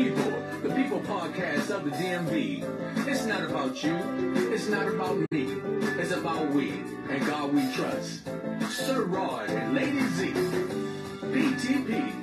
the people podcast of the DMV. It's not about you, it's not about me, it's about we, and God we trust. Sir Rod and Lady Z, PTP.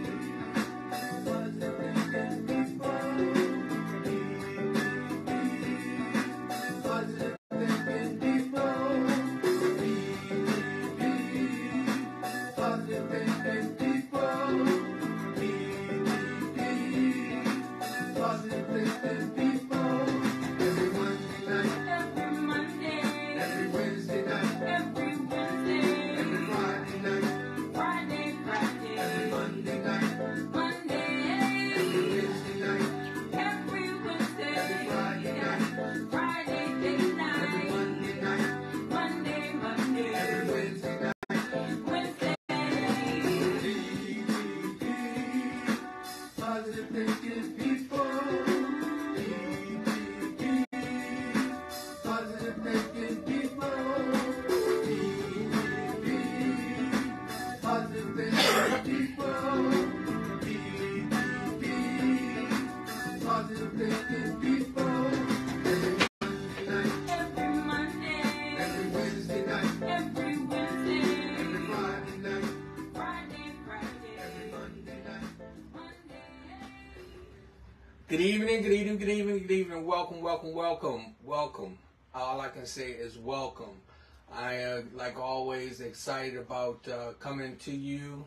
Good evening, good evening, good evening, good evening. Welcome, welcome, welcome, welcome. All I can say is welcome. I am, like always, excited about coming to you.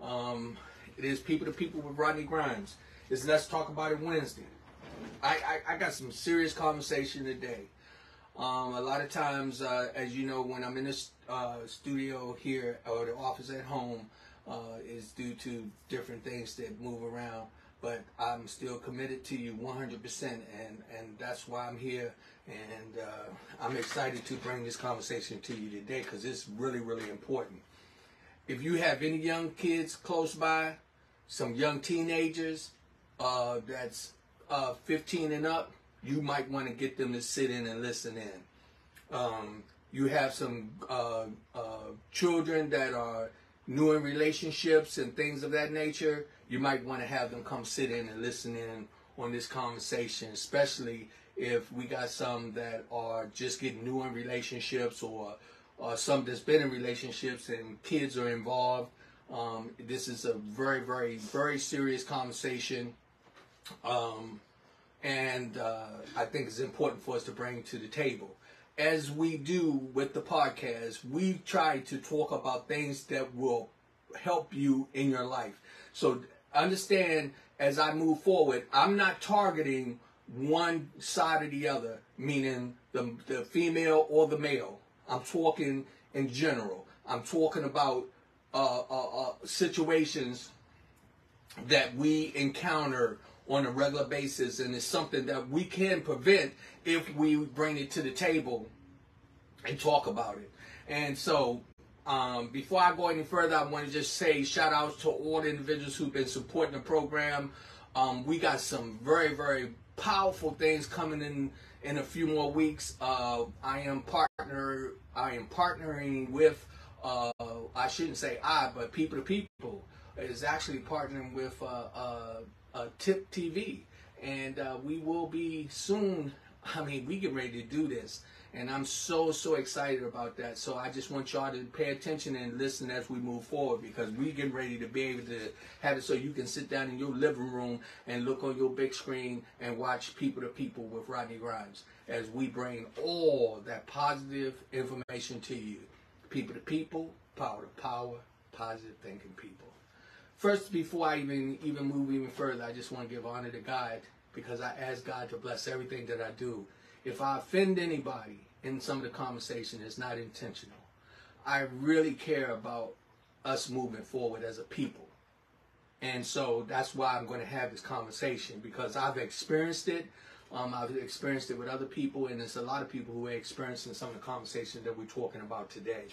It is People to People with Rodney Grimes. It's Let's Talk About It Wednesday. I got some serious conversation today. A lot of times, as you know, when I'm in the studio here or the office at home, is due to different things that move around. But I'm still committed to you 100%, and that's why I'm here. And I'm excited to bring this conversation to you today because it's really, really important. If you have any young kids close by, some young teenagers that's 15 and up, you might want to get them to sit in and listen in. You have some children that are new in relationships and things of that nature, you might want to have them come sit in and listen in on this conversation, especially if we got some that are just getting new in relationships or some that's been in relationships and kids are involved. This is a very, very, very serious conversation. And I think it's important for us to bring to the table. As we do with the podcast, we try to talk about things that will help you in your life. So understand, as I move forward, I'm not targeting one side or the other, meaning the female or the male. I'm talking in general. I'm talking about situations that we encounter on a regular basis, and it's something that we can prevent if we bring it to the table and talk about it. And so before I go any further, I want to just say shout outs to all the individuals who've been supporting the program. We got some very, very powerful things coming in a few more weeks. I am partnering with I shouldn't say but People to People is actually partnering with Tip TV, and we will be soon. I mean, we get ready to do this, and I'm so excited about that. So I just want y'all to pay attention and listen as we move forward, because we get ready to be able to have it so you can sit down in your living room and look on your big screen and watch People to People with Rodney Grimes as we bring all that positive information to you. People to People, power to power, positive thinking people. First, before I even move even further, I just want to give honor to God, because I ask God to bless everything that I do. If I offend anybody in some of the conversation, it's not intentional. I really care about us moving forward as a people. And so that's why I'm going to have this conversation, because I've experienced it. I've experienced it with other people, and there's a lot of people who are experiencing some of the conversations that we're talking about today.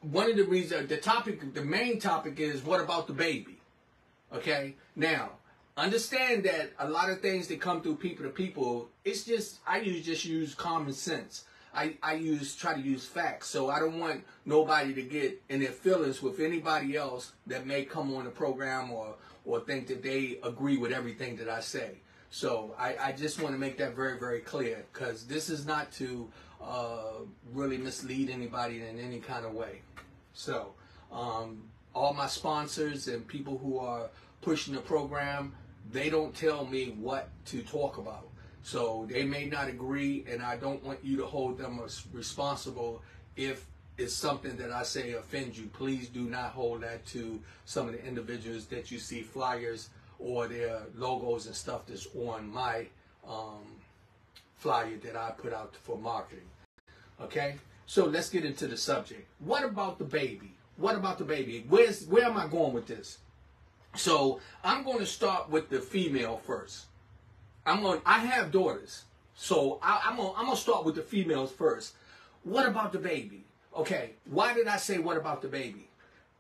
One of the reasons, the main topic is, what about the baby? Okay? Now, understand that a lot of things that come through People to People, it's just, I just use common sense. I try to use facts. So I don't want nobody to get in their feelings with anybody else that may come on the program or think that they agree with everything that I say. So I just want to make that very, very clear, because this is not to really mislead anybody in any kind of way. So all my sponsors and people who are pushing the program, they don't tell me what to talk about. So they may not agree, and I don't want you to hold them responsible if it's something that I say offends you. Please do not hold that to some of the individuals that you see flyers or their logos and stuff that's on my flyer that I put out for marketing. Okay? So let's get into the subject. What about the baby? What about the baby? Where am I going with this? So I'm going to start with the female first. I have daughters, so I'm gonna start with the females first. What about the baby? Okay, why did I say what about the baby?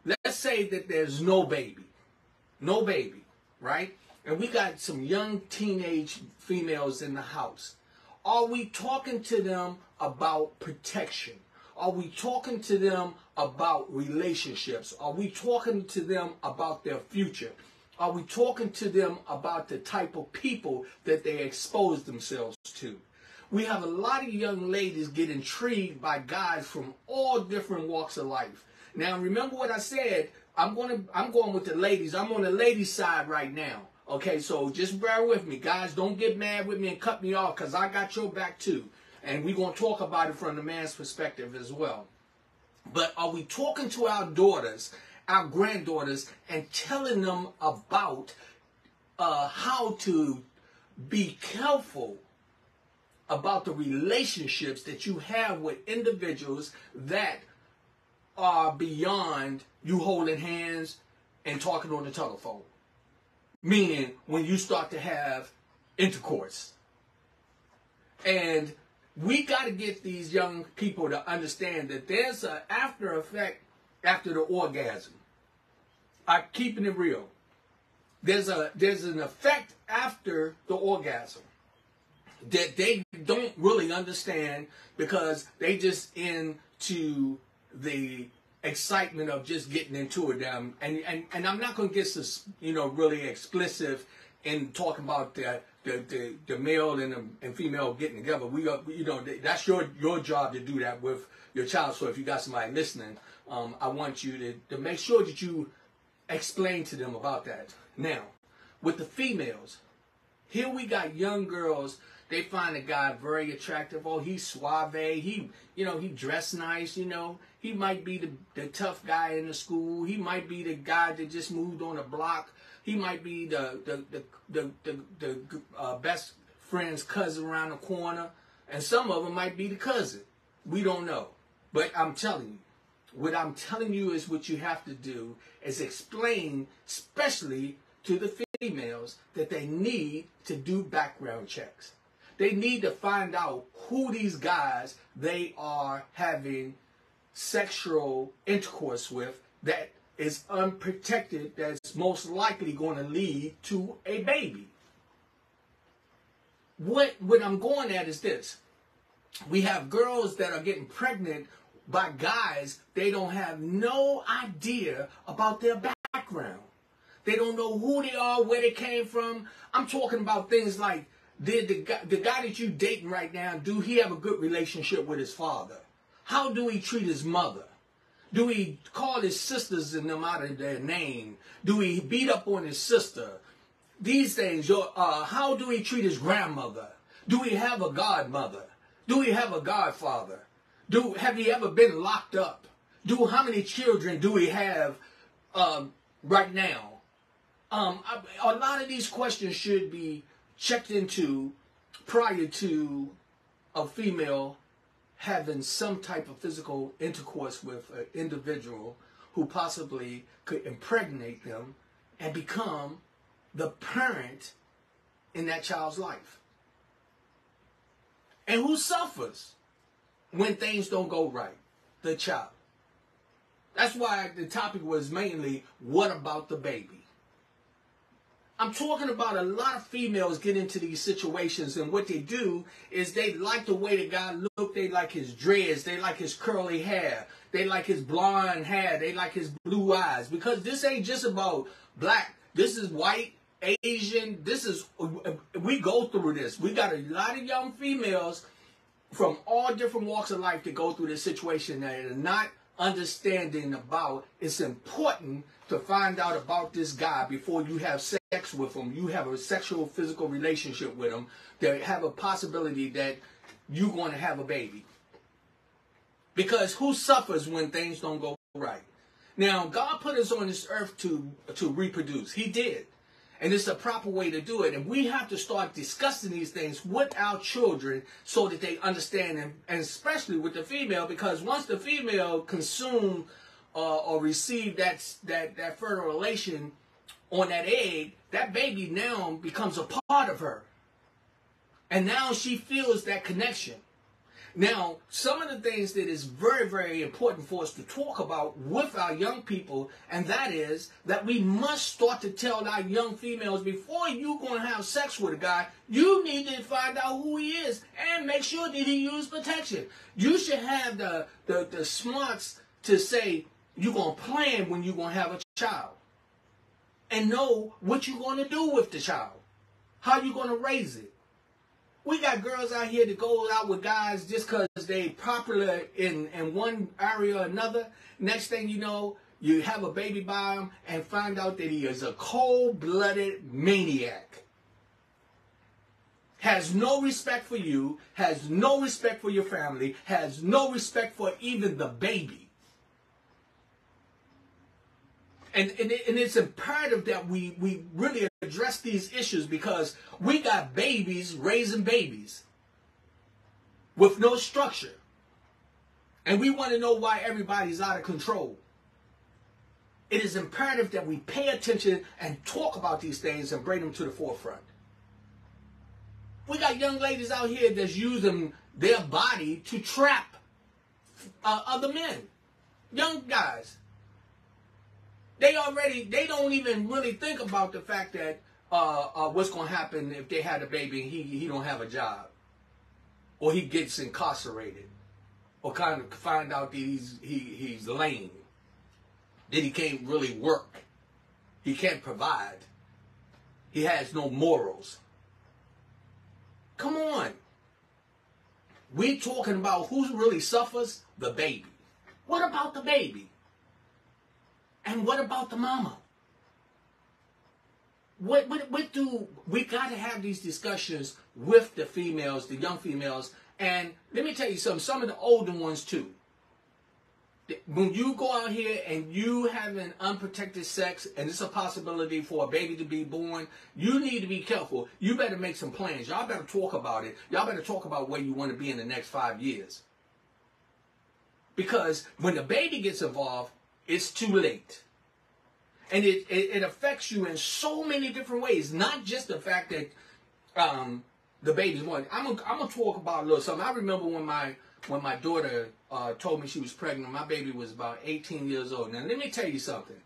Let's say that there's no baby, right? And we got some young teenage females in the house. Are we talking to them about protection? Are we talking to them about relationships? Are we talking to them about their future? Are we talking to them about the type of people that they expose themselves to? We have a lot of young ladies get intrigued by guys from all different walks of life. Now, remember what I said. I'm going with the ladies. I'm on the ladies' side right now. Okay, so just bear with me. Guys, don't get mad with me and cut me off, because I got your back too. And we're going to talk about it from the man's perspective as well. But are we talking to our daughters, our granddaughters, and telling them about how to be careful about the relationships that you have with individuals that are beyond you holding hands and talking on the telephone? Meaning when you start to have intercourse. And we got to get these young people to understand that there's an after effect after the orgasm. I'm keeping it real. There's an effect after the orgasm that they don't really understand, because they just into the excitement of just getting into it. And I'm not going to get really explicit in talking about the male and female getting together. That's your job to do that with your child. So if you got somebody listening, I want you to make sure that you explain to them about that. Now, with the females, here we got young girls. They find a guy very attractive. Oh, he's suave. He dressed nice. He might be the tough guy in the school. He might be the guy that just moved on the block. He might be the best friend's cousin around the corner, and some of them might be the cousin. We don't know, but I'm telling you. What I'm telling you is what you have to do is explain, especially to the females, that they need to do background checks. They need to find out who these guys they are having sexual intercourse with that is unprotected, that's most likely going to lead to a baby. What I'm going at is this. We have girls that are getting pregnant by guys they don't have no idea about their background. They don't know who they are, where they came from. I'm talking about things like, did the guy that you dating right now, do he have a good relationship with his father? How do he treat his mother? Do he call his sisters and them out of their name? Do he beat up on his sister? These things. How do he treat his grandmother? Do he have a godmother? Do he have a godfather? Have he ever been locked up? How many children do he have right now? A lot of these questions should be checked into prior to a female having some type of physical intercourse with an individual who possibly could impregnate them and become the parent in that child's life. And who suffers when things don't go right? The child. That's why the topic was mainly, what about the baby? I'm talking about a lot of females get into these situations, and what they do is they like the way the guy look. They like his dreads. They like his curly hair. They like his blonde hair. They like his blue eyes. Because this ain't just about black. This is white, Asian. We go through this. We got a lot of young females from all different walks of life that go through this situation that are not understanding about. It's important to find out about this guy before you have sex with him. You have a sexual, physical relationship with him. They have a possibility that you're going to have a baby. Because who suffers when things don't go right? Now, God put us on this earth to reproduce. He did. And it's the proper way to do it. And we have to start discussing these things with our children so that they understand them, and especially with the female, because once the female consume or receive that fertile relation on that egg, that baby now becomes a part of her. And now she feels that connection. Now, some of the things that is very, very important for us to talk about with our young people, and that is that we must start to tell our young females, before you're going to have sex with a guy, you need to find out who he is and make sure that he uses protection. You should have the smarts to say you're going to plan when you're going to have a child and know what you're going to do with the child, how you're going to raise it. We got girls out here that go out with guys just because they popular in one area or another. Next thing you know, you have a baby by him and find out that he is a cold-blooded maniac. Has no respect for you, has no respect for your family, has no respect for even the baby. And it's imperative that we really address these issues, because we got babies raising babies with no structure. And we want to know why everybody's out of control. It is imperative that we pay attention and talk about these things and bring them to the forefront. We got young ladies out here that's using their body to trap other men. Young guys. They don't even really think about the fact that what's going to happen if they had a baby and he don't have a job, or he gets incarcerated, or kind of find out that he's lame, that he can't really work, he can't provide, he has no morals. Come on. We're talking about who really suffers? The baby. What about the baby? And what about the mama? What do we got to have these discussions with the females, the young females, and let me tell you something. Some of the older ones too. When you go out here and you having unprotected sex, and it's a possibility for a baby to be born, you need to be careful. You better make some plans. Y'all better talk about it. Y'all better talk about where you want to be in the next 5 years. Because when the baby gets involved, it's too late. And it affects you in so many different ways. Not just the fact that the baby's born. I'm gonna talk about a little something. I remember when my daughter told me she was pregnant. My baby was about 18 years old. Now let me tell you something.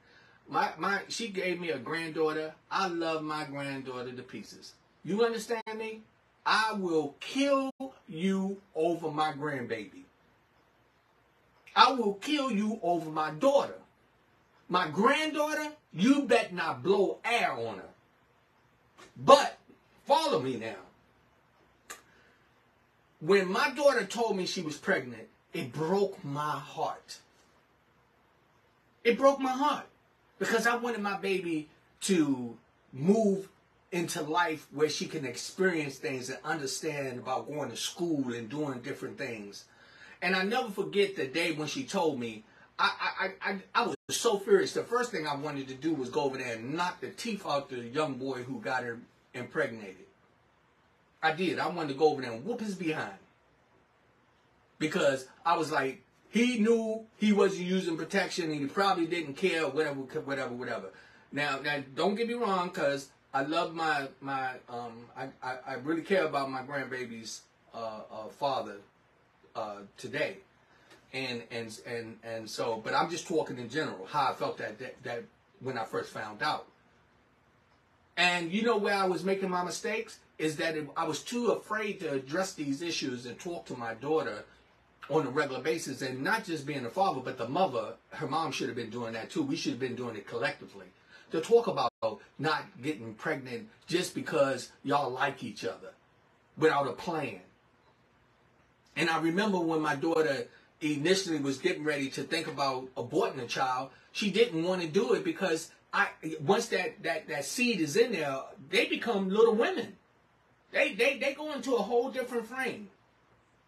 She gave me a granddaughter. I love my granddaughter to pieces. You understand me? I will kill you over my grandbaby. I will kill you over my daughter. My granddaughter, you bet not blow air on her. But, follow me now. When my daughter told me she was pregnant, it broke my heart. It broke my heart. Because I wanted my baby to move into life where she can experience things and understand about going to school and doing different things. And I never forget the day when she told me. I was so furious. The first thing I wanted to do was go over there and knock the teeth out the young boy who got her impregnated. I did. I wanted to go over there and whoop his behind. Because I was like, he knew he wasn't using protection and he probably didn't care, whatever. Now don't get me wrong, because I love I really care about my grandbaby's father today. And so, but I'm just talking in general, how I felt that when I first found out. And you know where I was making my mistakes? Is that I was too afraid to address these issues and talk to my daughter on a regular basis, and not just being the father, but the mother. Her mom should have been doing that too. We should have been doing it collectively. To talk about not getting pregnant just because y'all like each other without a plan. And I remember when my daughter initially was getting ready to think about aborting a child, she didn't want to do it because once that seed is in there, they become little women. They go into a whole different frame.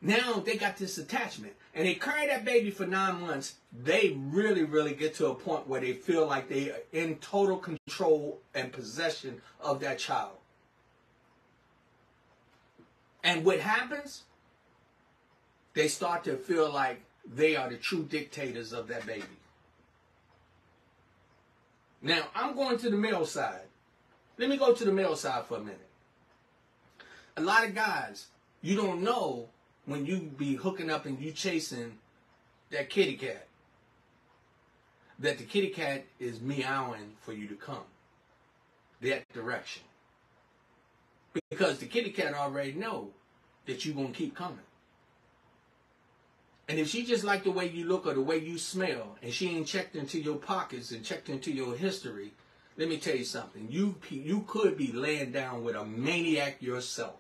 Now they got this attachment, and they carry that baby for 9 months. They really, really get to a point where they feel like they are in total control and possession of that child. And what happens? They start to feel like they are the true dictators of that baby. Now, I'm going to the male side. Let me go to the male side for a minute. A lot of guys, you don't know when you be hooking up and you chasing that kitty cat, that the kitty cat is meowing for you to come that direction. Because the kitty cat already know that you're going to keep coming. And if she just like the way you look or the way you smell, and she ain't checked into your pockets and checked into your history, let me tell you something. You could be laying down with a maniac yourself.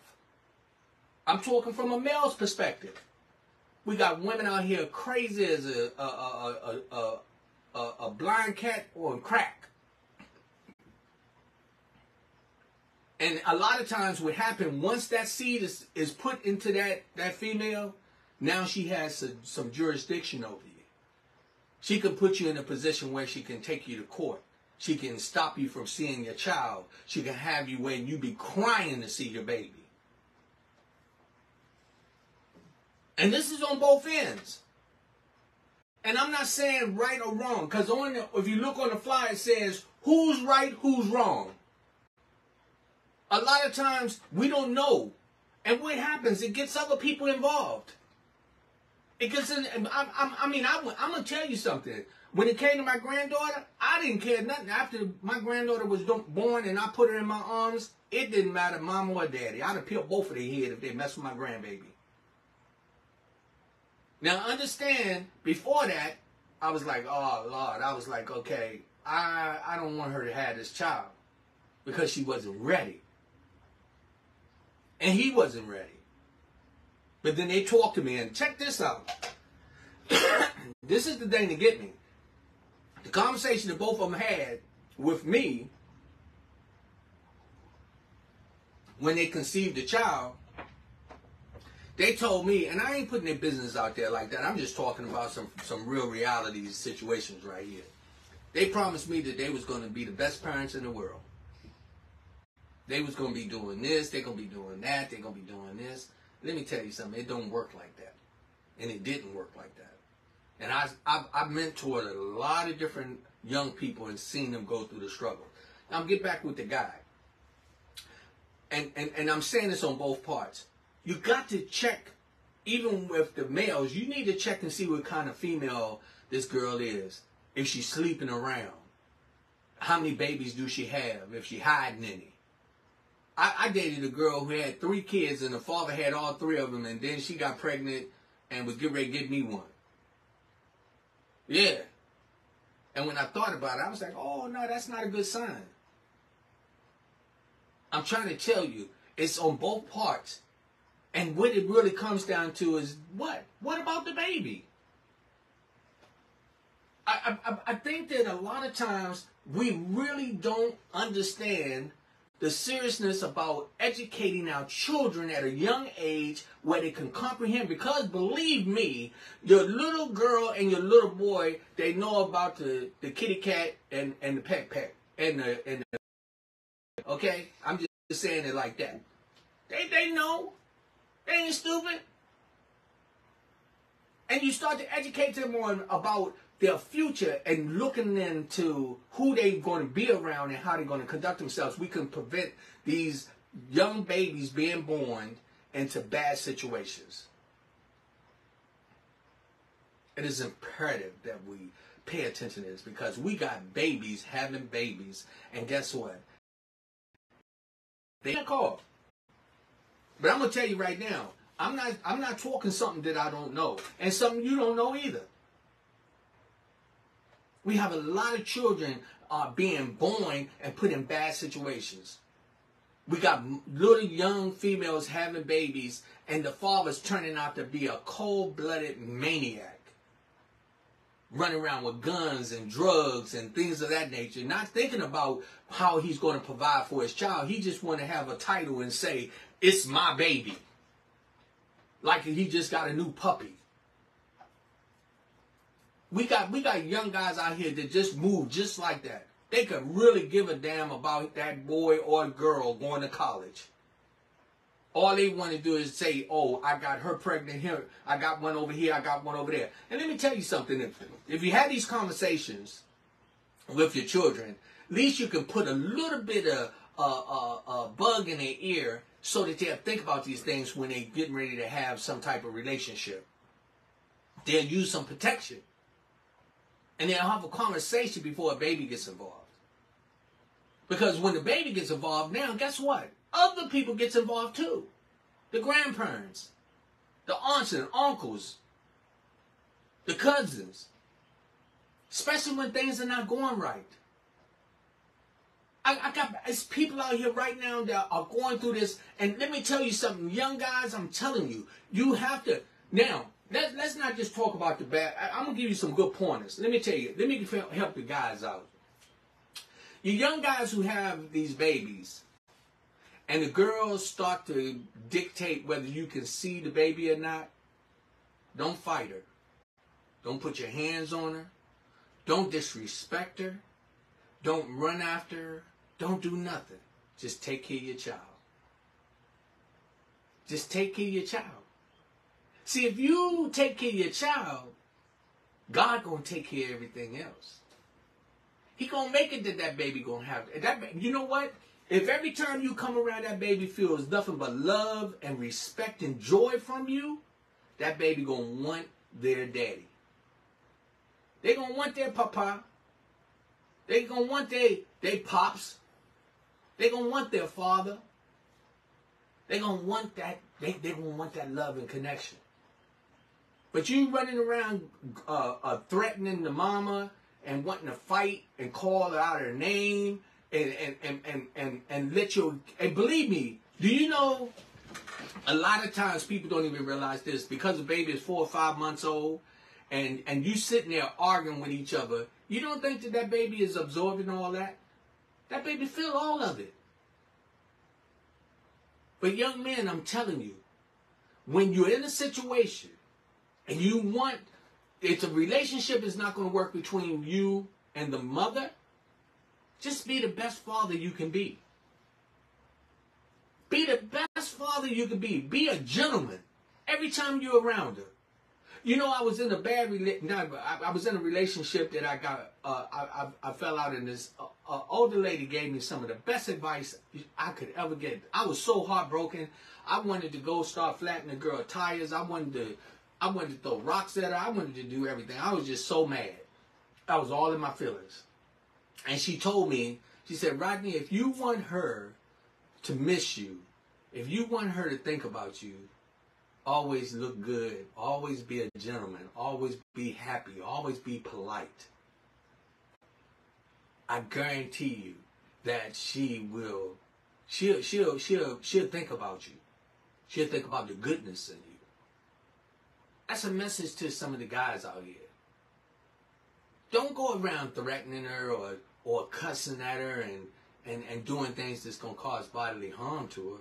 I'm talking from a male's perspective. We got women out here crazy as a blind cat on crack. And a lot of times what happens, once that seed is put into that female, now she has some jurisdiction over you. She can put you in a position where she can take you to court. She can stop you from seeing your child. She can have you where you be crying to see your baby. And this is on both ends. And I'm not saying right or wrong, because if you look on the flyer, it says who's right, who's wrong. A lot of times we don't know. And what happens? It gets other people involved. It gets in. I'm going to tell you something. When it came to my granddaughter, I didn't care nothing. After my granddaughter was born and I put her in my arms, it didn't matter mama or daddy. I'd have peeled both of their head if they messed with my grandbaby. Now understand, before that, I was like, oh Lord, I was like, okay, I don't want her to have this child because she wasn't ready. And he wasn't ready. But then they talked to me, and check this out. This is the thing to get me. The conversation that both of them had with me when they conceived the child, they told me, and I ain't putting their business out there like that. I'm just talking about some real reality situations right here. They promised me that they was going to be the best parents in the world. They was going to be doing this. They're going to be doing that. They're going to be doing this. Let me tell you something. It don't work like that. And it didn't work like that. And I've mentored a lot of different young people and seen them go through the struggle. Now, I'll get back with the guy. And I'm saying this on both parts. You got to check, even with the males, you need to check and see what kind of female this girl is. If she's sleeping around. How many babies do she have? If she hiding any. I dated a girl who had 3 kids and the father had all 3 of them, and then she got pregnant and was getting ready to give me one. Yeah. And when I thought about it, I was like, oh no, that's not a good sign. I'm trying to tell you, it's on both parts. And what it really comes down to is what? What about the baby? I think that a lot of times we really don't understand the seriousness about educating our children at a young age where they can comprehend. Because believe me, your little girl and your little boy, they know about the kitty cat and the peck and the okay? I'm just saying it like that. They know. They ain't stupid. And you start to educate them on about their future and looking into who they're going to be around and how they're going to conduct themselves. We can prevent these young babies being born into bad situations. It is imperative that we pay attention to this because we got babies having babies. And guess what? They can't call. But I'm gonna tell you right now, I'm not talking something that I don't know, and something you don't know either. We have a lot of children being born and put in bad situations. We got little young females having babies, and the father's turning out to be a cold-blooded maniac, running around with guns and drugs and things of that nature, not thinking about how he's going to provide for his child. He just want to have a title and say, "It's my baby," like he just got a new puppy. We got young guys out here that just move just like that. They could really give a damn about that boy or girl going to college. All they want to do is say, "Oh, I got her pregnant here. I got one over here. I got one over there." And let me tell you something. If you had these conversations with your children, at least you can put a little bit of bug in their ear so that they'll think about these things when they're getting ready to have some type of relationship. They'll use some protection. And they'll have a conversation before a baby gets involved. Because when the baby gets involved now, guess what? Other people gets involved too. The grandparents, the aunts and uncles, the cousins. Especially when things are not going right. It's people out here right now that are going through this. And let me tell you something, young guys, I'm telling you, you have to, now, let's not just talk about the bad. I'm going to give you some good pointers. Let me tell you, let me help the guys out. You young guys who have these babies, and the girls start to dictate whether you can see the baby or not, don't fight her. Don't put your hands on her. Don't disrespect her. Don't run after her. Don't do nothing. Just take care of your child. Just take care of your child. See, if you take care of your child, God gonna take care of everything else. He gonna make it that baby gonna have that. You know what? If every time you come around, that baby feels nothing but love and respect and joy from you, that baby gonna want their daddy. They gonna want their papa. They gonna want their pops. They gonna want their father. They gonna want that. They gonna want that love and connection. But you running around threatening the mama and wanting to fight and call her out her name and let your, and believe me, do you know a lot of times people don't even realize this, because the baby is 4 or 5 months old and you sitting there arguing with each other, you don't think that baby is absorbing all that? That baby feel all of it. But young men, I'm telling you, when you're in a situation and you want, if the relationship is not going to work between you and the mother, just be the best father you can be. Be the best father you can be. Be a gentleman every time you're around her. You know, I was in a I was in a relationship that I got, I fell out in this. Older lady gave me some of the best advice I could ever get. I was so heartbroken. I wanted to go start flattening the girl tires. I wanted to throw rocks at her. I wanted to do everything. I was just so mad. I was all in my feelings. And she told me, she said, "Rodney, if you want her to miss you, if you want her to think about you, always look good, always be a gentleman, always be happy, always be polite. I guarantee you that she'll think about you. She'll think about the goodness in you." That's a message to some of the guys out here. Don't go around threatening her or cussing at her and doing things that's going to cause bodily harm to her.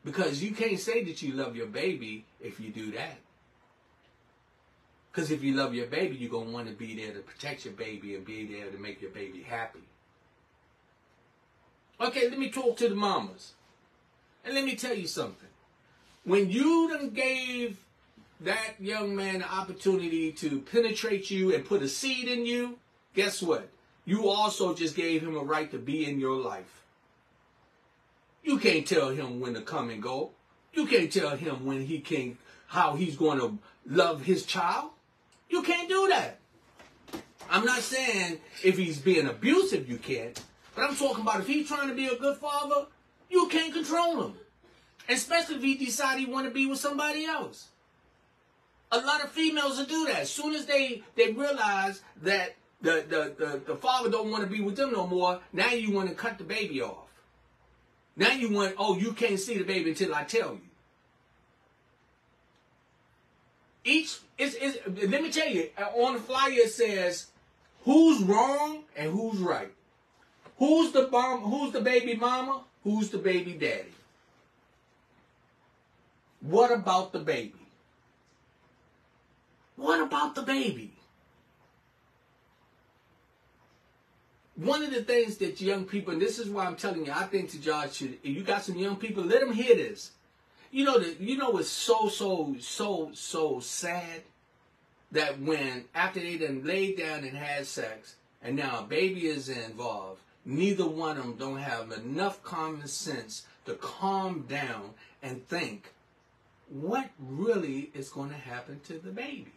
Because you can't say that you love your baby if you do that. Because if you love your baby, you're going to want to be there to protect your baby and be there to make your baby happy. Okay, let me talk to the mamas. And let me tell you something. When you done gave that young man the opportunity to penetrate you and put a seed in you, guess what? You also just gave him a right to be in your life. You can't tell him when to come and go. You can't tell him when he can, how he's going to love his child. You can't do that. I'm not saying if he's being abusive you can't, but But I'm talking about if he's trying to be a good father, you can't control him. Especially if he decide he want to be with somebody else. A lot of females will do that. As soon as they realize that the father don't want to be with them no more, now you want to cut the baby off. Now you want, oh, you can't see the baby until I tell you. Let me tell you, on the flyer it says who's wrong and who's right. Who's the baby mama? Who's the baby daddy? What about the baby? What about the baby? One of the things that young people, and this is why I'm telling you, I think that y'all should, if you got some young people, let them hear this. You know it's so sad that when, after they done laid down and had sex, and now a baby is involved, neither one of them don't have enough common sense to calm down and think, what really is going to happen to the baby?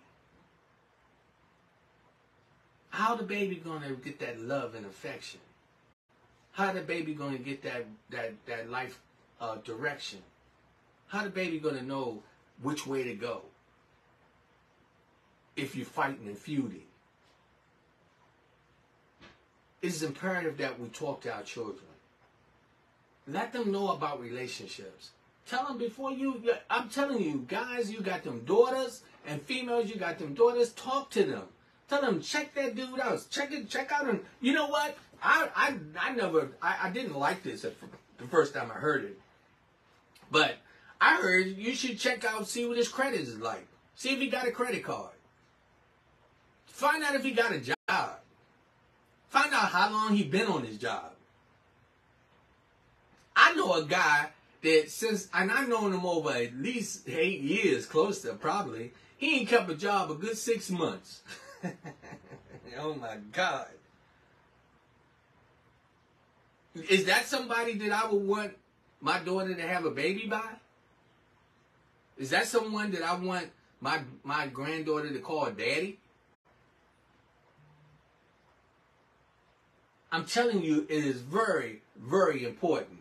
How the baby going to get that love and affection? How the baby going to get that life direction? How the baby going to know which way to go if you're fighting and feuding? It is imperative that we talk to our children. Let them know about relationships. Tell them before I'm telling you, guys, you got them daughters, and females, you got them daughters, talk to them. Tell them, check that dude out. Check out him. You know what? I didn't like this the first time I heard it. But I heard you should check out, see what his credit is like. See if he got a credit card. Find out if he got a job. Find out how long he been on his job. I know a guy that and I've known him over at least 8 years, close to probably, he ain't kept a job a good 6 months. Oh my God. Is that somebody that I would want my daughter to have a baby by? Is that someone that I want my granddaughter to call daddy? I'm telling you, it is very, very important.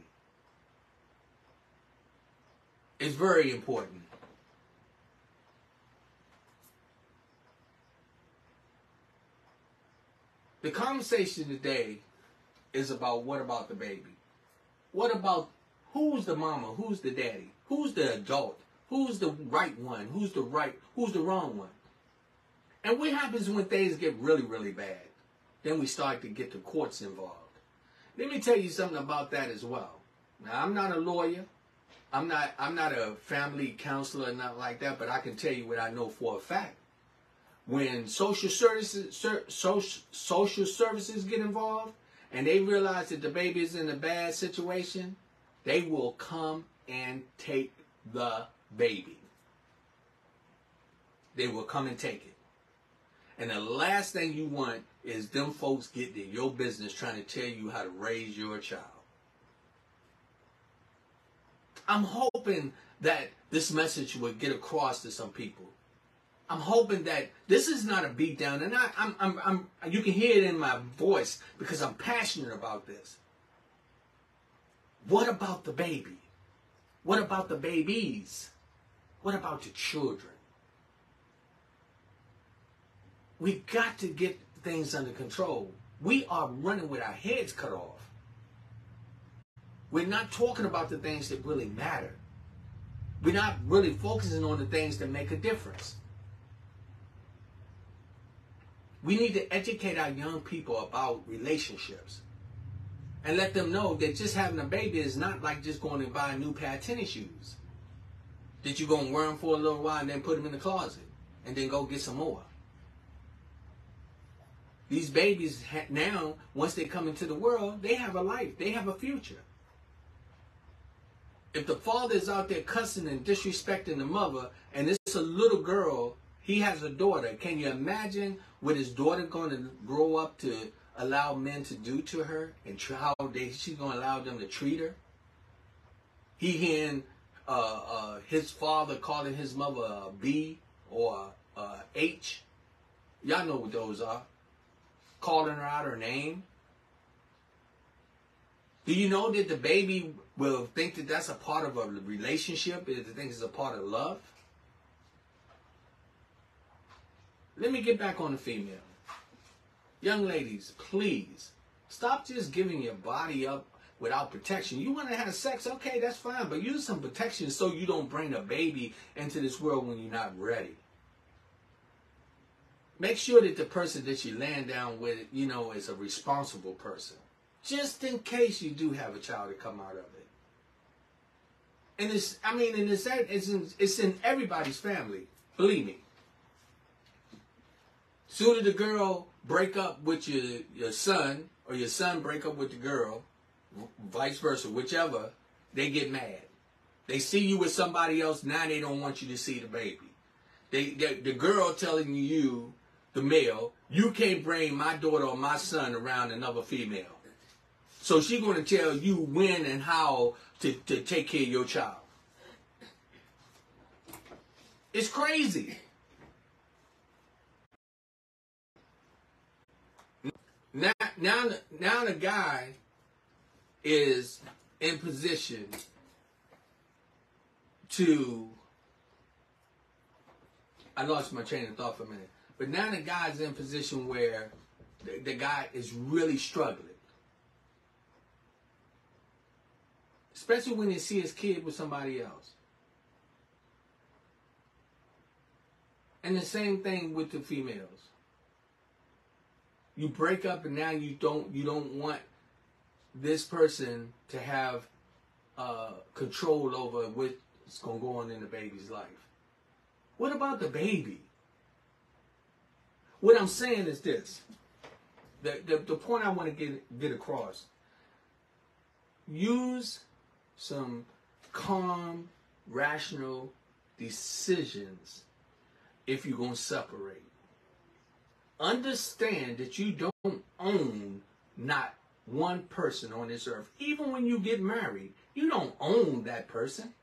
It's very important. The conversation today is about what about the baby? What about who's the mama? Who's the daddy? Who's the adult? Who's the right one? Who's the wrong one? And what happens when things get really, really bad? Then we start to get the courts involved. Let me tell you something about that as well. Now, I'm not a lawyer. I'm not a family counselor or nothing like that, but I can tell you what I know for a fact. When social services get involved and they realize that the baby is in a bad situation, they will come and take the baby. They will come and take it. And the last thing you want is them folks getting in your business trying to tell you how to raise your child. I'm hoping that this message will get across to some people. I'm hoping that this is not a beatdown, and you can hear it in my voice because I'm passionate about this. What about the baby? What about the babies? What about the children? We've got to get things under control. We are running with our heads cut off. We're not talking about the things that really matter. We're not really focusing on the things that make a difference. We need to educate our young people about relationships and let them know that just having a baby is not like just going to buy a new pair of tennis shoes that you're going to wear them for a little while and then put them in the closet and then go get some more. These babies now, once they come into the world, they have a life. They have a future. If the father is out there cussing and disrespecting the mother, and it's a little girl, he has a daughter. Can you imagine what his daughter going to grow up to allow men to do to her, and how she's going to allow them to treat her? He hearing his father calling his mother a B or a H. Y'all know what those are. Calling her out her name. Do you know that the baby will think that that's a part of a relationship? It thinks it's a part of love? Let me get back on the female. Young ladies, please, stop just giving your body up without protection. You want to have sex, okay, that's fine, but use some protection so you don't bring a baby into this world when you're not ready. Make sure that the person that you're laying down with, you know, is a responsible person. Just in case you do have a child to come out of it. And it's in everybody's family. Believe me. Sooner the girl break up with your son, or your son break up with the girl, vice versa, whichever, they get mad. They see you with somebody else, now they don't want you to see the baby. The girl telling you, the male, you can't bring my daughter or my son around another female. So she's going to tell you when and how to take care of your child. It's crazy. Now the guy is in position to, I lost my train of thought for a minute, but now the guy's in position where the guy is really struggling. Especially when you see his kid with somebody else. And the same thing with the females. You break up and now you don't want this person to have control over what's going to go on in the baby's life. What about the baby? What I'm saying is this. The point I want to get across. Use some calm, rational decisions if you're going to separate. Understand that you don't own not one person on this earth. Even when you get married, you don't own that person.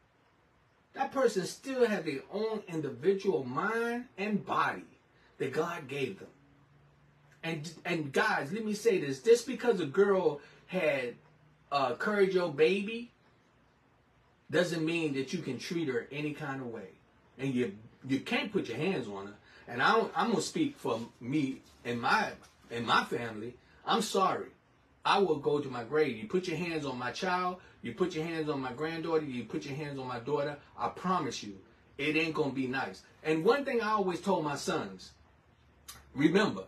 That person still has their own individual mind and body that God gave them. And guys, let me say this. Just because a girl had carried your baby doesn't mean that you can treat her any kind of way. And you can't put your hands on her. And I'm going to speak for me and my family. I'm sorry. I will go to my grave. You put your hands on my child, you put your hands on my granddaughter, you put your hands on my daughter, I promise you, it ain't going to be nice. And one thing I always told my sons, remember,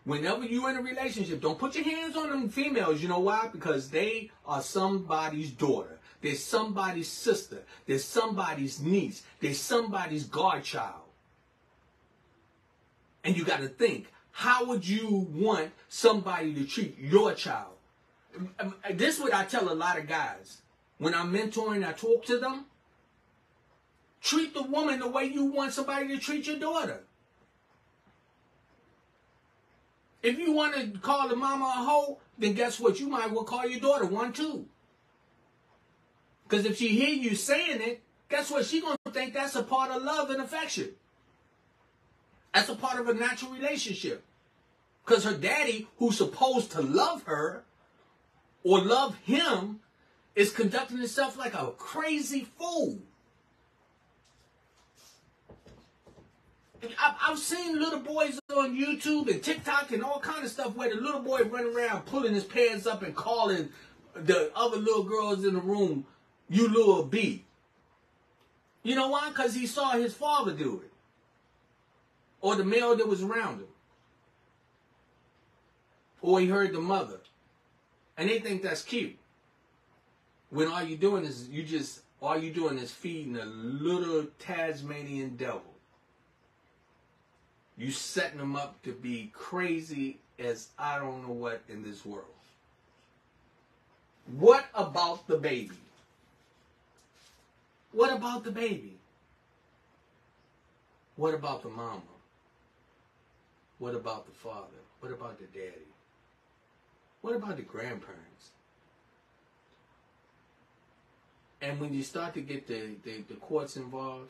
whenever you're in a relationship, don't put your hands on them females. You know why? Because they are somebody's daughter. They're somebody's sister. They're somebody's niece. They're somebody's godchild. And you got to think, how would you want somebody to treat your child? This is what I tell a lot of guys. When I'm mentoring, I talk to them. Treat the woman the way you want somebody to treat your daughter. If you want to call the mama a hoe, then guess what? You might well call your daughter one too. Because if she hear you saying it, guess what? She's going to think that's a part of love and affection. That's a part of a natural relationship. Because her daddy, who's supposed to love her or love him, is conducting himself like a crazy fool. I've seen little boys on YouTube and TikTok and all kind of stuff where the little boy running around pulling his pants up and calling the other little girls in the room, you little B. You know why? Because he saw his father do it. Or the male that was around him. Or he heard the mother. And they think that's cute. When all you're doing is feeding a little Tasmanian devil. You setting them up to be crazy as I don't know what in this world. What about the baby? What about the baby? What about the mama? What about the father? What about the daddy? What about the grandparents? And when you start to get the courts involved,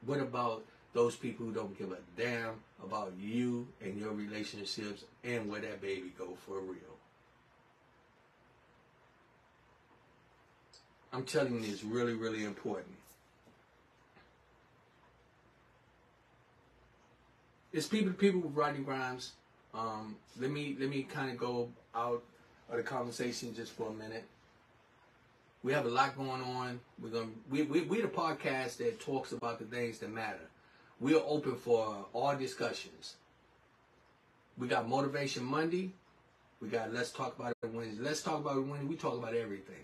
what about those people who don't give a damn about you and your relationships and where that baby go for real? I'm telling you, it's really, really important. It's people to people with Rodney Grimes. Let me kind of go out of the conversation just for a minute. We have a lot going on. We're the podcast that talks about the things that matter. We are open for all discussions. We got Motivation Monday. We got Let's Talk About It Wednesday. Let's Talk About It Wednesday. We talk about everything.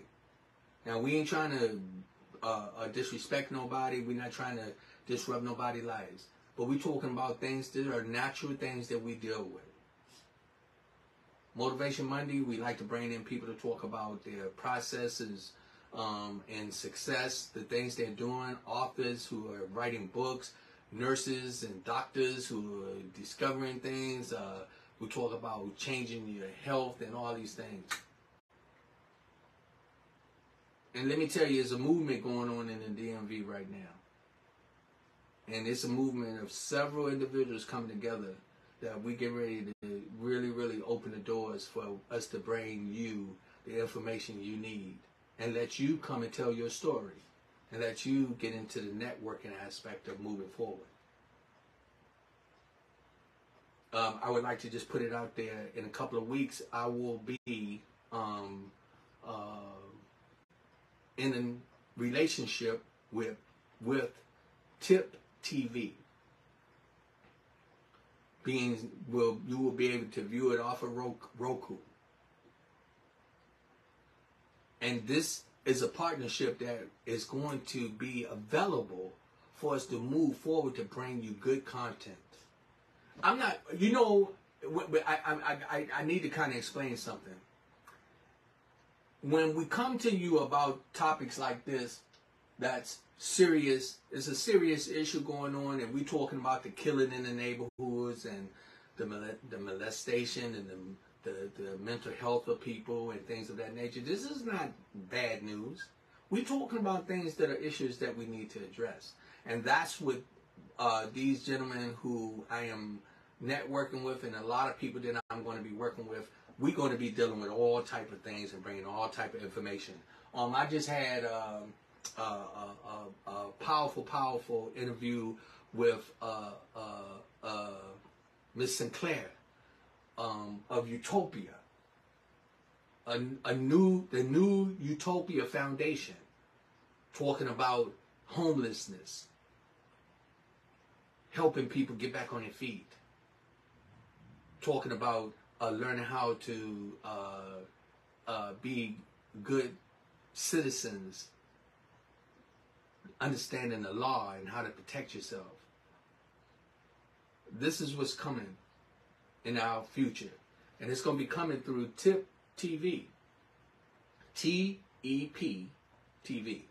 Now, we ain't trying to disrespect nobody. We're not trying to disrupt nobody's lives. But we're talking about things that are natural things that we deal with. Motivation Monday, we like to bring in people to talk about their processes and success, the things they're doing, authors who are writing books, nurses and doctors who are discovering things. We talk about changing your health and all these things. And let me tell you, there's a movement going on in the DMV right now. And it's a movement of several individuals coming together that we get ready to really, really open the doors for us to bring you the information you need and let you come and tell your story and let you get into the networking aspect of moving forward. I would like to just put it out there. In a couple of weeks, I will be in a relationship with Tip TV. You will be able to view it off of Roku. And this is a partnership that is going to be available for us to move forward to bring you good content. I'm not, I need to kind of explain something. When we come to you about topics like this, that's serious, it's a serious issue going on, and we're talking about the killing in the neighborhoods and the molestation and the mental health of people and things of that nature. This is not bad news. We're talking about things that are issues that we need to address. And that's what these gentlemen who I am networking with and a lot of people that I'm going to be working with, we're going to be dealing with all type of things and bringing all type of information. I just had a powerful interview with Miss Sinclair of Utopia, the new Utopia Foundation, talking about homelessness, helping people get back on their feet, talking about learning how to be good citizens, understanding the law and how to protect yourself. This is what's coming in our future. And it's going to be coming through Tip TV. T-E-P TV.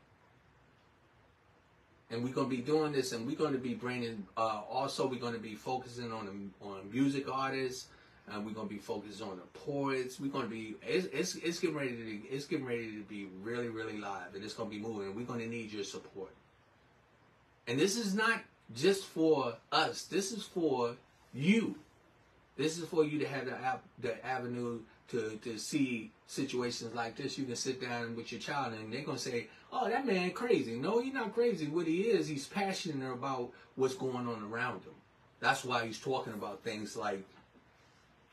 And we're going to be doing this, and we're going to be bringing, also we're going to be focusing on music artists, and we're going to be focused on the poets. We're going to be, it's getting ready to be really, really live, and it's going to be moving, and we're going to need your support. And this is not just for us. This is for you. This is for you to have the avenue to see situations like this. You can sit down with your child and they're going to say, oh, that man crazy. No, he's not crazy. What he is, he's passionate about what's going on around him. That's why he's talking about things like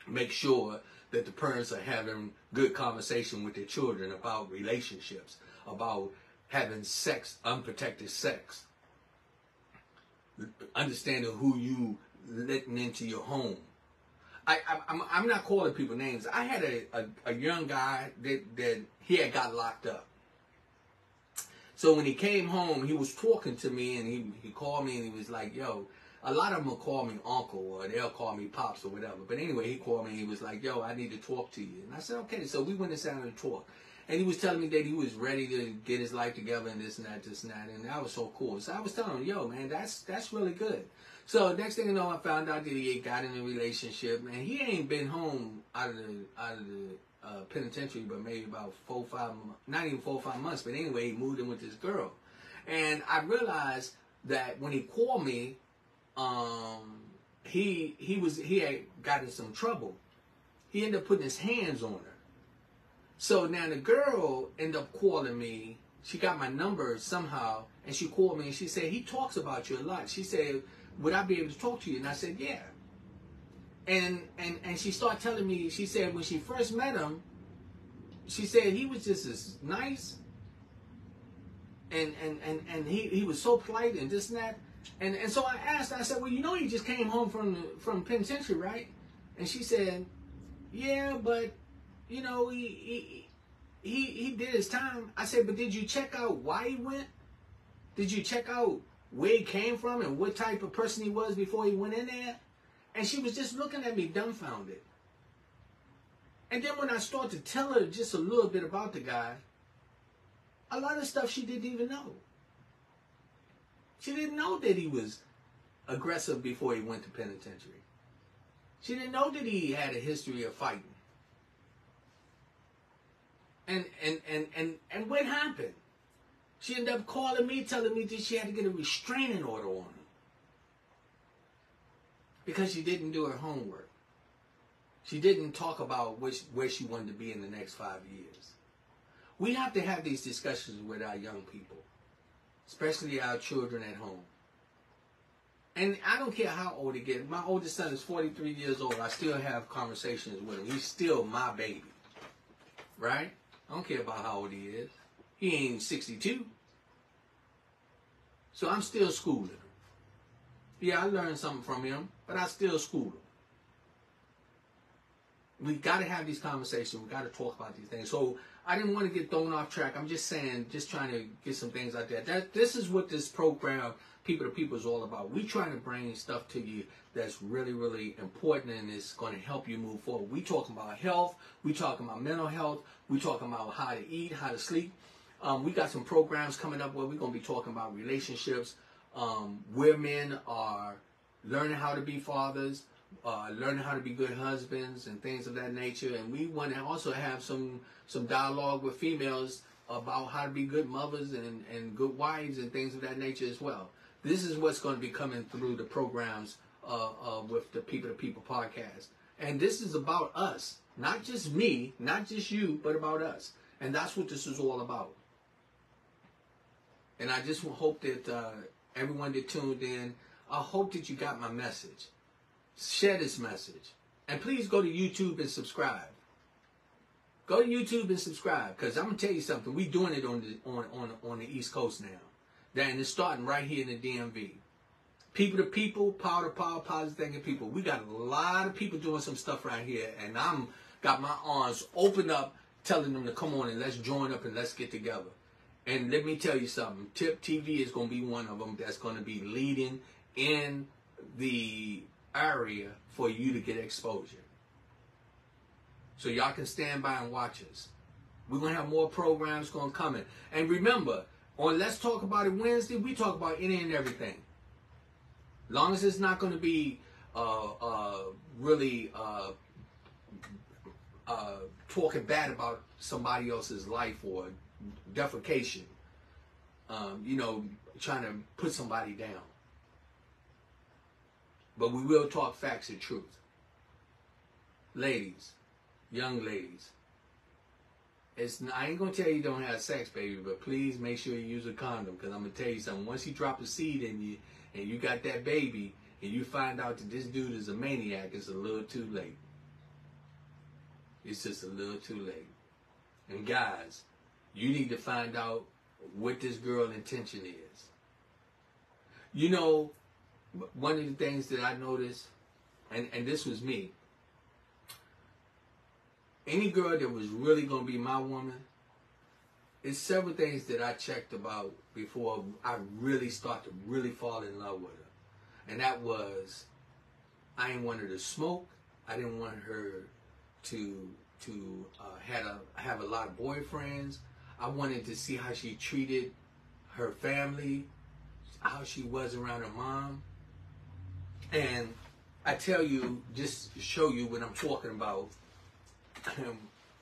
make sure that the parents are having good conversation with their children about relationships, about having sex, unprotected sex, understanding who you letting into your home. I'm not calling people names. I had a young guy that he had got locked up. So when he came home, he was talking to me, and he called me, and he was like, yo, a lot of them will call me uncle, or they'll call me pops, or whatever. But anyway, he called me, and he was like, yo, I need to talk to you. And I said, okay. So we went inside and talked. And he was telling me that he was ready to get his life together and this and that, and that was so cool. So I was telling him, yo, man, that's really good. So next thing you know, I found out that he got in a relationship, and he ain't been home out of the penitentiary, but maybe about 4 or 5 months, not even 4 or 5 months. But anyway, he moved in with this girl, and I realized that when he called me, he had gotten in some trouble. He ended up putting his hands on her. So now the girl ended up calling me she got my number somehow, and she called me and she said, he talks about you a lot. She said, would I be able to talk to you? And I said, yeah. And she started telling me, she said when she first met him, she said he was just as nice, and he was so polite and this and that. And so I asked, I said, well, you know, he just came home from penitentiary, right? And she said, yeah, but you know, he did his time. I said, but did you check out why he went? Did you check out where he came from and what type of person he was before he went in there? And she was just looking at me dumbfounded. And then when I started to tell her just a little bit about the guy, a lot of stuff she didn't even know. She didn't know that he was aggressive before he went to penitentiary. She didn't know that he had a history of fighting. And what happened? She ended up calling me, telling me that she had to get a restraining order on him because she didn't do her homework. She didn't talk about where she wanted to be in the next 5 years. We have to have these discussions with our young people, especially our children at home. And I don't care how old he gets. My oldest son is 43 years old. I still have conversations with him. He's still my baby, right? I don't care about how old he is. He ain't 62. So I'm still schooling him. Yeah, I learned something from him, but I still school him. We got to have these conversations. We got to talk about these things. So I didn't want to get thrown off track. I'm just saying, just trying to get some things out there. This is what this program, People to People, is all about. We're trying to bring stuff to you that's really, really important, and it's going to help you move forward. We talking about health. We talking about mental health. We talking about how to eat, how to sleep. We got some programs coming up where we're going to be talking about relationships, where men are learning how to be fathers, learning how to be good husbands and things of that nature. And we want to also have some dialogue with females about how to be good mothers and good wives and things of that nature as well. This is what's going to be coming through the programs with the People to People podcast. And this is about us, not just me, not just you, but about us. And that's what this is all about. And I just hope that everyone that tuned in, I hope that you got my message. Share this message. And please go to YouTube and subscribe. Go to YouTube and subscribe, because I'm going to tell you something. We're doing it on the East Coast now. And it's starting right here in the DMV. People to People, Power to Power, Positive Thinking People. We got a lot of people doing some stuff right here. And I'm got my arms open up, telling them to come on and let's join up and let's get together. And let me tell you something. Tip TV is going to be one of them that's going to be leading in the area for you to get exposure. So y'all can stand by and watch us. We're going to have more programs going to come in. And remember, on Let's Talk About It Wednesday, we talk about any and everything. Long as it's not going to be really talking bad about somebody else's life or defecation, trying to put somebody down. But we will talk facts and truth. Ladies, young ladies, I ain't going to tell you don't have sex, baby, but please make sure you use a condom, because I'm going to tell you something. Once he drop a seed in you and you got that baby and you find out that this dude is a maniac, it's a little too late. It's just a little too late. And guys, you need to find out what this girl's intention is. You know, one of the things that I noticed, and this was me, any girl that was really going to be my woman, it's several things that I checked about before I really start to really fall in love with her. And that was, I didn't want her to smoke. I didn't want her to have a lot of boyfriends. I wanted to see how she treated her family, how she was around her mom. And I tell you, just to show you what I'm talking about,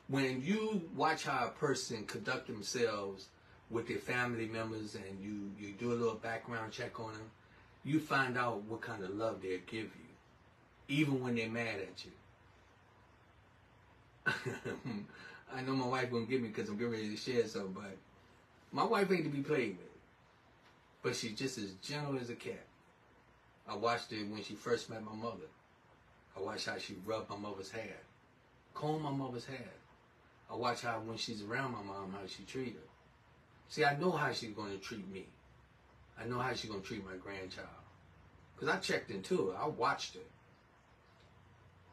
when you watch how a person conduct themselves with their family members and you do a little background check on them, you find out what kind of love they'll give you, even when they're mad at you. I know my wife won't get me because I'm getting ready to share something, but My wife ain't to be played with, but she's just as gentle as a cat. I watched her when she first met my mother. I watched how she rubbed my mother's hair, combed my mother's hair. I watch how when she's around my mom, how she treat her. See, I know how she's going to treat me. I know how she's going to treat my grandchild. Because I checked into her. I watched her.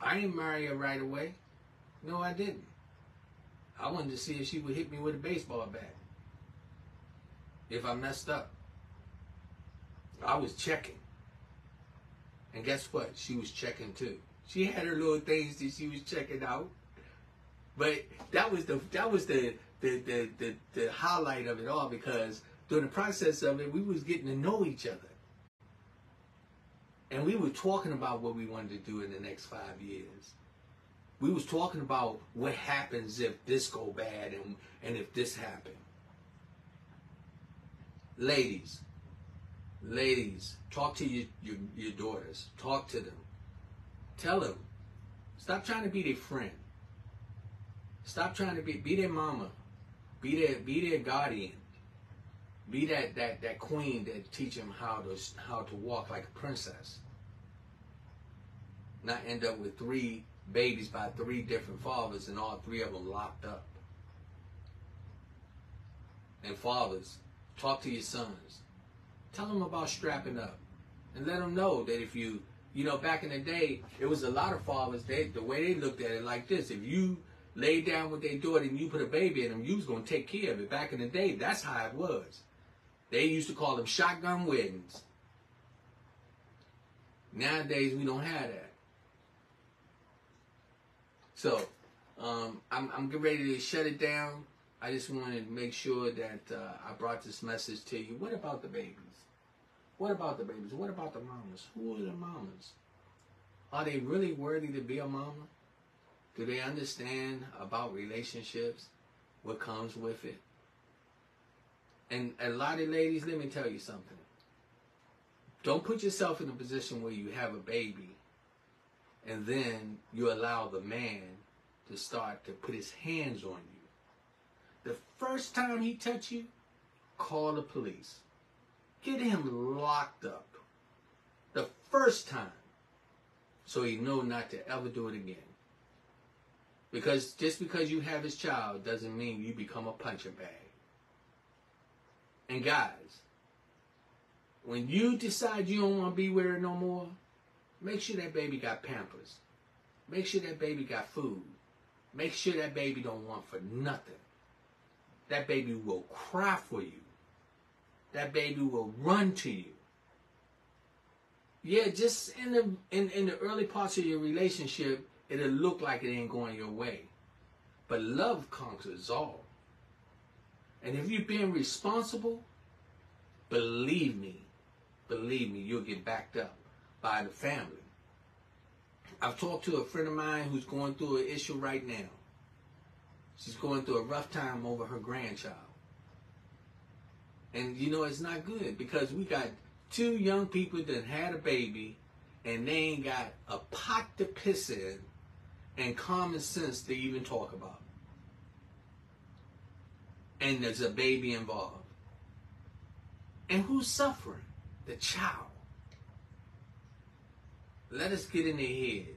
I didn't marry her right away. No, I didn't. I wanted to see if she would hit me with a baseball bat. If I messed up. I was checking. And guess what? She was checking too. She had her little things that she was checking out. But that was the highlight of it all, because during the process of it, we was getting to know each other. And we were talking about what we wanted to do in the next 5 years. We was talking about what happens if this go bad and if this happened. Ladies, talk to your daughters. Talk to them. Tell them. Stop trying to be their friend. Stop trying to be their mama. Be their guardian. Be that queen that teach them how to walk like a princess. Not end up with 3 babies by 3 different fathers and all 3 of them locked up. And fathers, talk to your sons. Tell them about strapping up. And let them know that if you back in the day, it was a lot of fathers, the way they looked at it like this. If you laid down with their daughter and you put a baby in them, you was going to take care of it. Back in the day, that's how it was. They used to call them shotgun weddings. Nowadays, we don't have that. So, I'm getting ready to shut it down. I just wanted to make sure that I brought this message to you. What about the babies? What about the babies? What about the mamas? Who are the mamas? Are they really worthy to be a mama? Do they understand about relationships? What comes with it? And a lot of ladies, let me tell you something. Don't put yourself in a position where you have a baby and then you allow the man to start to put his hands on you. The first time he touch you, call the police. Get him locked up. The first time. So he know not to ever do it again. Because just because you have his child doesn't mean you become a punching bag. And guys, when you decide you don't want to be with her no more, make sure that baby got Pampers. Make sure that baby got food. Make sure that baby don't want for nothing. That baby will cry for you. That baby will run to you. Yeah, just in the early parts of your relationship, it'll look like it ain't going your way. But love conquers all. And if you're being responsible, believe me, you'll get backed up by the family. I've talked to a friend of mine who's going through an issue right now. She's going through a rough time over her grandchild. And it's not good, because we got 2 young people that had a baby and they ain't got a pot to piss in and common sense to even talk about. And there's a baby involved. And who's suffering? The child. Let us get in their head.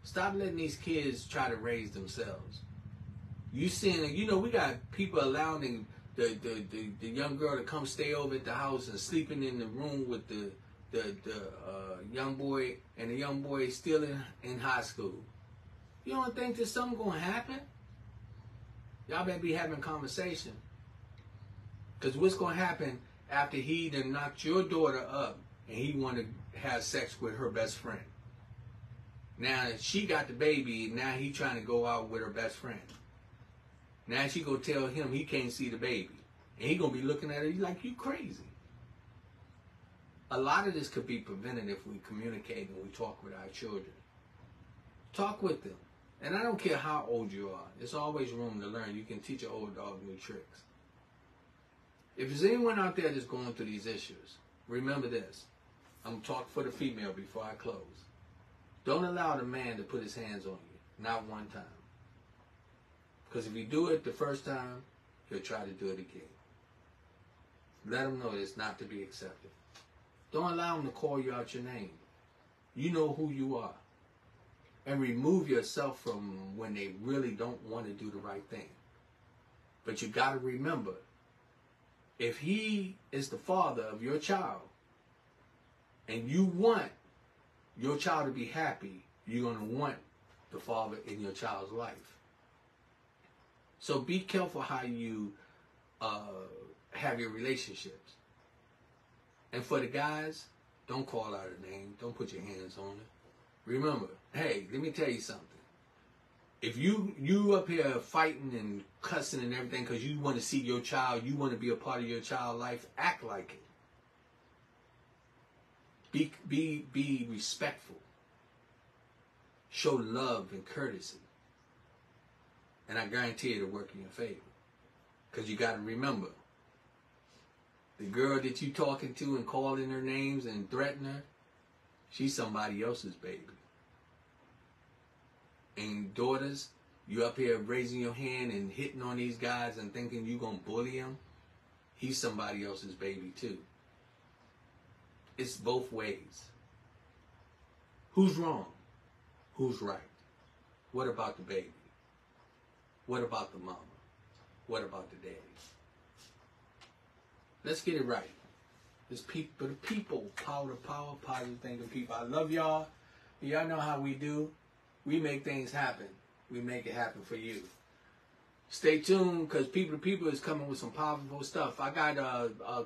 Stop letting these kids try to raise themselves. You seeing, we got people allowing the young girl to come stay over at the house and sleeping in the room with the young boy, and the young boy is still in high school. You don't think there's something going to happen? Y'all better be having conversation. Because what's going to happen after he done knocked your daughter up and he want to have sex with her best friend? Now she got the baby, now he trying to go out with her best friend. Now she gonna tell him he can't see the baby. And he gonna be looking at her like, you crazy. A lot of this could be prevented if we communicate and we talk with our children. Talk with them. And I don't care how old you are. There's always room to learn. You can teach an old dog new tricks. If there's anyone out there that's going through these issues, remember this. I'm going to talk for the female before I close. Don't allow the man to put his hands on you. Not one time. Because if you do it the first time, he'll try to do it again. Let them know it's not to be accepted. Don't allow them to call you out your name. You know who you are. And remove yourself from when they really don't want to do the right thing. But you got to remember, if he is the father of your child, and you want your child to be happy, you're going to want the father in your child's life. So be careful how you have your relationships. And for the guys, don't call out a name. Don't put your hands on it. Remember, hey, let me tell you something. If you up here fighting and cussing and everything because you want to see your child, you want to be a part of your child's life, act like it. Be respectful. Show love and courtesy. And I guarantee it'll work in your favor. Because you got to remember, the girl that you talking to and calling her names and threatening her, she's somebody else's baby. And daughters, you up here raising your hand and hitting on these guys and thinking you going to bully him, he's somebody else's baby too. It's both ways. Who's wrong? Who's right? What about the baby? What about the mama? What about the daddy? Let's get it right. It's people, the people, power to power, positive thinking people. I love y'all. Y'all know how we do. We make things happen. We make it happen for you. Stay tuned, because People to People is coming with some powerful stuff. I got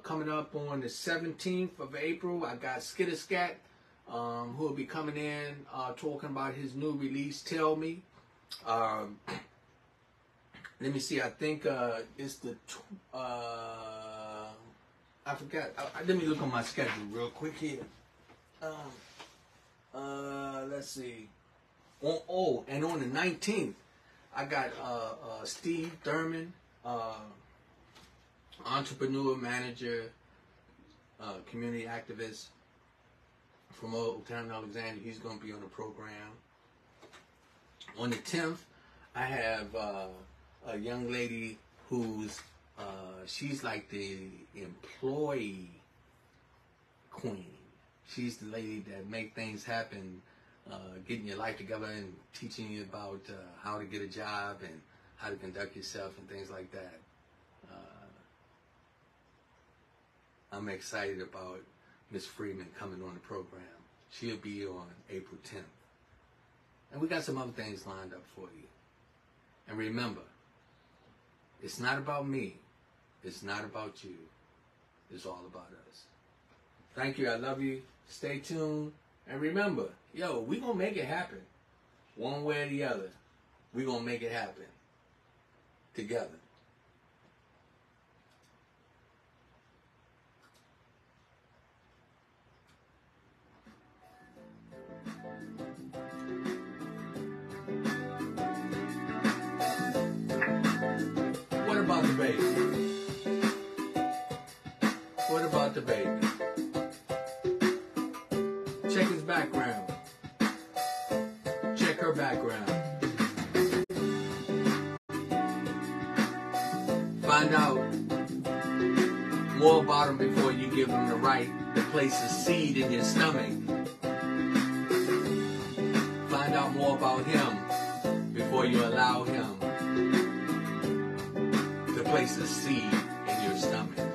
coming up on the 17th of April, I got Skitterscat, who will be coming in talking about his new release, Tell Me. Let me see, I think it's the... I forgot. Let me look on my schedule real quick here. Let's see. And on the 19th, I got Steve Thurman, entrepreneur, manager, community activist from Old Town Alexandria. He's going to be on the program. On the 10th, I have a young lady who's she's like the employee queen. She's the lady that make things happen, getting your life together and teaching you about how to get a job and how to conduct yourself and things like that. I'm excited about Miss Freeman coming on the program. She'll be on April 10th. And we got some other things lined up for you. And remember, it's not about me. It's not about you. It's all about us. Thank you. I love you. Stay tuned. And remember, yo, we going to make it happen. One way or the other. We going to make it happen. Together. What about the baby? What about the baby? Check his background. Check her background. Find out more about him before you give him the place a seed in your stomach. Find out more about him before you allow him to place a seed in your stomach.